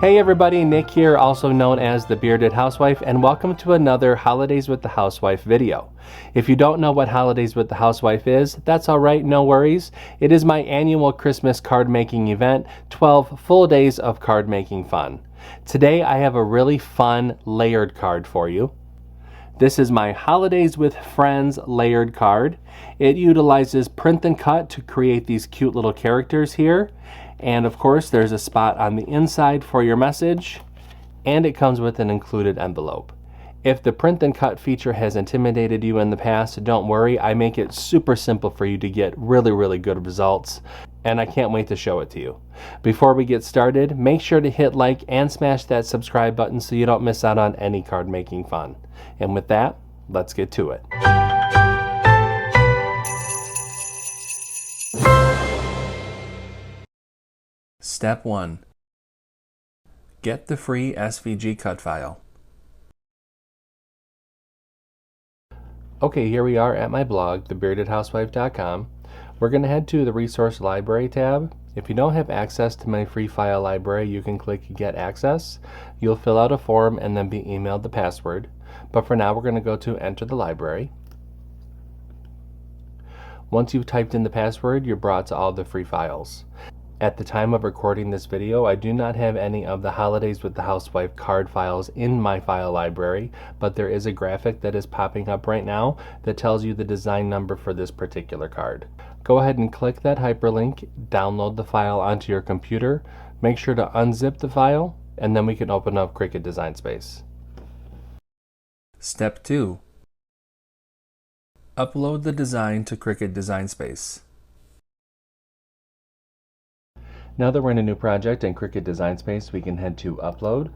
Hey everybody, Nick here, also known as the Bearded Housewife, and welcome to another Holidays with the Housewife video. If you don't know what Holidays with the Housewife is, that's alright, no worries. It is my annual Christmas card making event, 12 full days of card making fun. Today I have a really fun layered card for you. This is my Holidays with Friends layered card. It utilizes print and cut to create these cute little characters here. And of course, there's a spot on the inside for your message, and it comes with an included envelope. If the print and cut feature has intimidated you in the past, don't worry. I make it super simple for you to get really good results, and I can't wait to show it to you. Before we get started, make sure to hit like and smash that subscribe button so you don't miss out on any card making fun. And with that, let's get to it. Step 1. Get the free SVG cut file. Okay, here we are at my blog, thebeardedhousewife.com. We're going to head to the Resource Library tab. If you don't have access to my free file library, you can click Get Access. You'll fill out a form and then be emailed the password. But for now, we're going to go to Enter the Library. Once you've typed in the password, you're brought to all the free files. At the time of recording this video, I do not have any of the Holidays with the Housewife card files in my file library, but there is a graphic that is popping up right now that tells you the design number for this particular card. Go ahead and click that hyperlink, download the file onto your computer, make sure to unzip the file, and then we can open up Cricut Design Space. Step 2. Upload the design to Cricut Design Space. Now that we're in a new project in Cricut Design Space, we can head to Upload,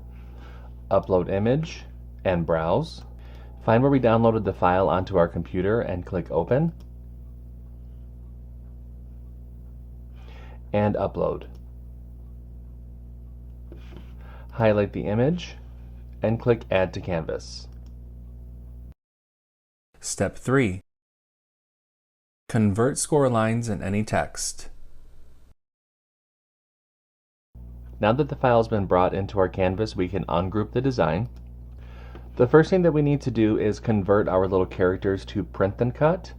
Upload Image, and Browse. Find where we downloaded the file onto our computer and click Open, and Upload. Highlight the image, and click Add to Canvas. Step 3. Convert score lines in any text. Now that the file has been brought into our canvas, we can ungroup the design. The first thing that we need to do is convert our little characters to print and cut.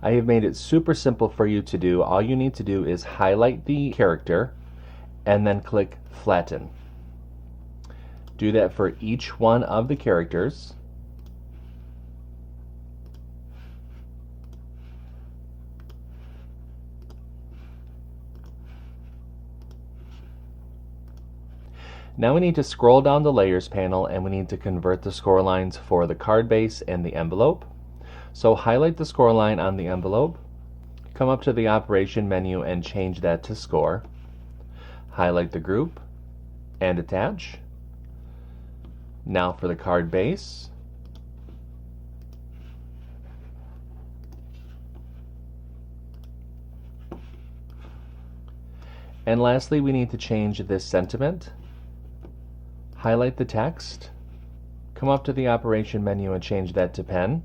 I have made it super simple for you to do. All you need to do is highlight the character and then click Flatten. Do that for each one of the characters. Now we need to scroll down the Layers panel and we need to convert the score lines for the card base and the envelope. So highlight the score line on the envelope, come up to the Operation menu and change that to Score. Highlight the group and attach. Now for the card base. And lastly, we need to change this sentiment. Highlight the text, come up to the Operation menu and change that to Pen.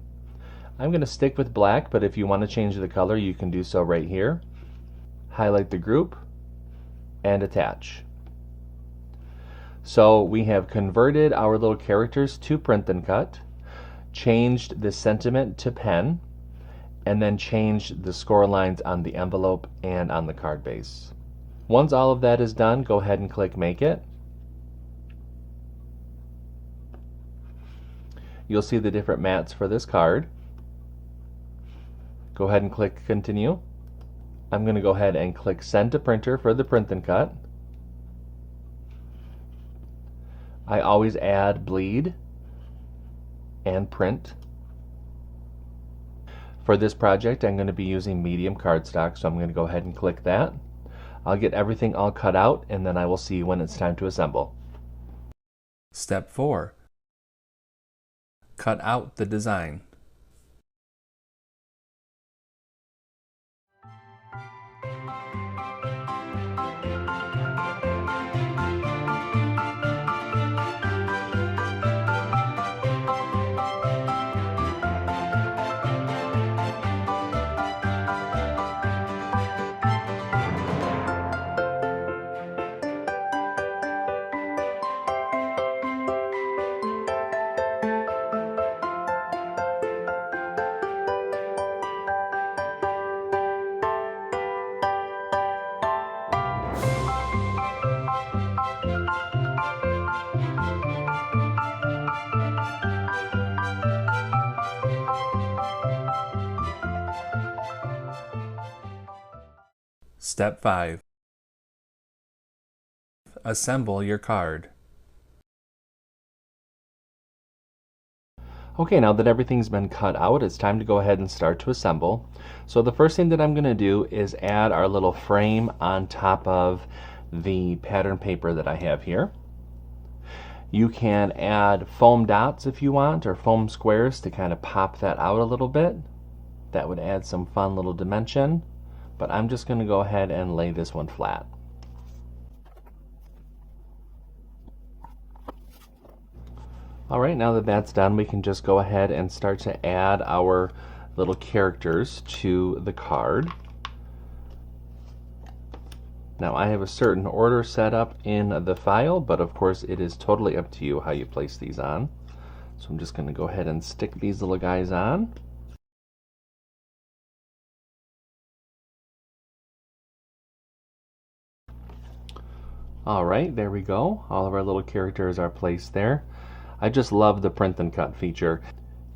I'm going to stick with black, but if you want to change the color, you can do so right here. Highlight the group and attach. So we have converted our little characters to print and cut, changed the sentiment to Pen, and then changed the score lines on the envelope and on the card base. Once all of that is done, go ahead and click Make It. You'll see the different mats for this card. Go ahead and click Continue. I'm going to go ahead and click Send to Printer for the print and cut. I always add bleed and print. For this project, I'm going to be using medium cardstock, so I'm going to go ahead and click that. I'll get everything all cut out, and then I will see you when it's time to assemble. Step 4. Cut out the design. Step 5. Assemble your card. Okay, now that everything's been cut out, it's time to go ahead and start to assemble. So the first thing that I'm going to do is add our little frame on top of the pattern paper that I have here. You can add foam dots if you want, or foam squares to kind of pop that out a little bit. That would add some fun little dimension, but I'm just going to go ahead and lay this one flat. Alright, now that that's done, we can just go ahead and start to add our little characters to the card. Now I have a certain order set up in the file, but of course it is totally up to you how you place these on. So I'm just going to go ahead and stick these little guys on. Alright, there we go. All of our little characters are placed there. I just love the print and cut feature.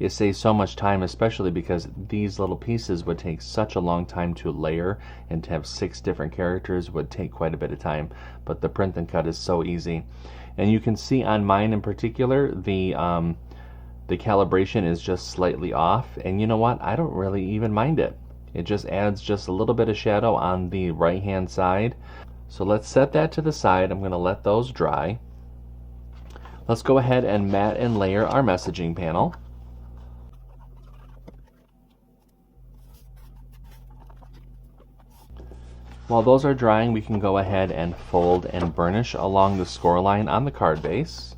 It saves so much time, especially because these little pieces would take such a long time to layer, and to have 6 different characters would take quite a bit of time. But the print and cut is so easy. And you can see on mine in particular, the calibration is just slightly off. And you know what? I don't really even mind it. It just adds just a little bit of shadow on the right hand side. So let's set that to the side. I'm going to let those dry. Let's go ahead and mat and layer our messaging panel. While those are drying, we can go ahead and fold and burnish along the score line on the card base.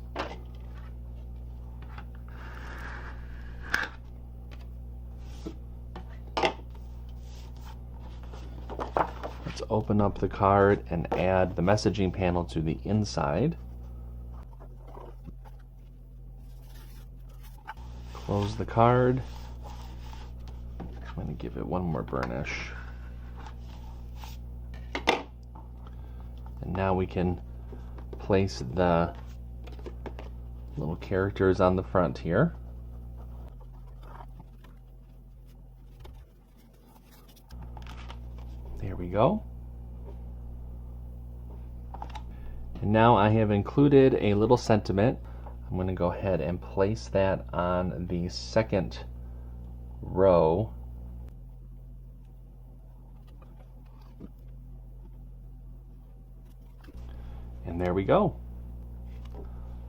Let's open up the card and add the messaging panel to the inside. Close the card. I'm going to give it one more burnish. And now we can place the little characters on the front here. There we go. And now I have included a little sentiment. I'm going to go ahead and place that on the second row. And there we go.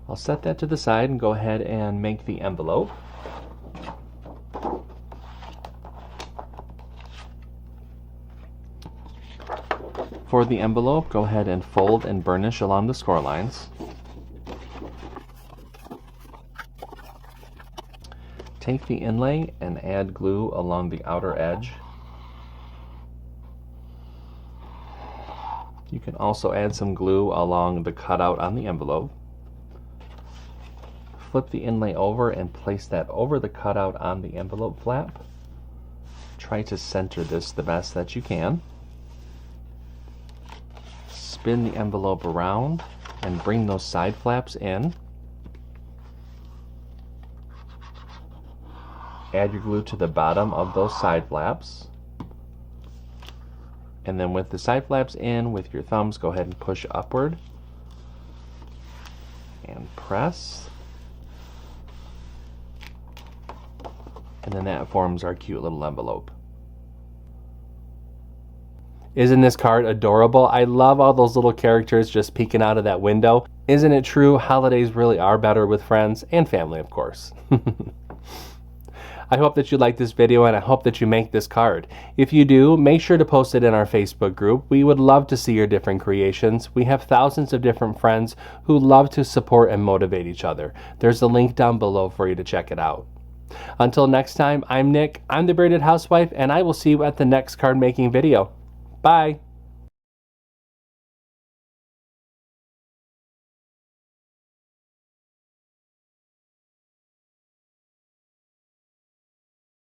I'll set that to the side and go ahead and make the envelope. For the envelope, go ahead and fold and burnish along the score lines. Take the inlay and add glue along the outer edge. You can also add some glue along the cutout on the envelope. Flip the inlay over and place that over the cutout on the envelope flap. Try to center this the best that you can. Spin the envelope around and bring those side flaps in. Add your glue to the bottom of those side flaps. And then with the side flaps in, with your thumbs, go ahead and push upward and press. And then that forms our cute little envelope. Isn't this card adorable? I love all those little characters just peeking out of that window. Isn't it true? Holidays really are better with friends and family, of course. I hope that you like this video, and I hope that you make this card. If you do, make sure to post it in our Facebook group. We would love to see your different creations. We have thousands of different friends who love to support and motivate each other. There's a link down below for you to check it out. Until next time, I'm Nick, I'm the Bearded Housewife, and I will see you at the next card making video. Bye!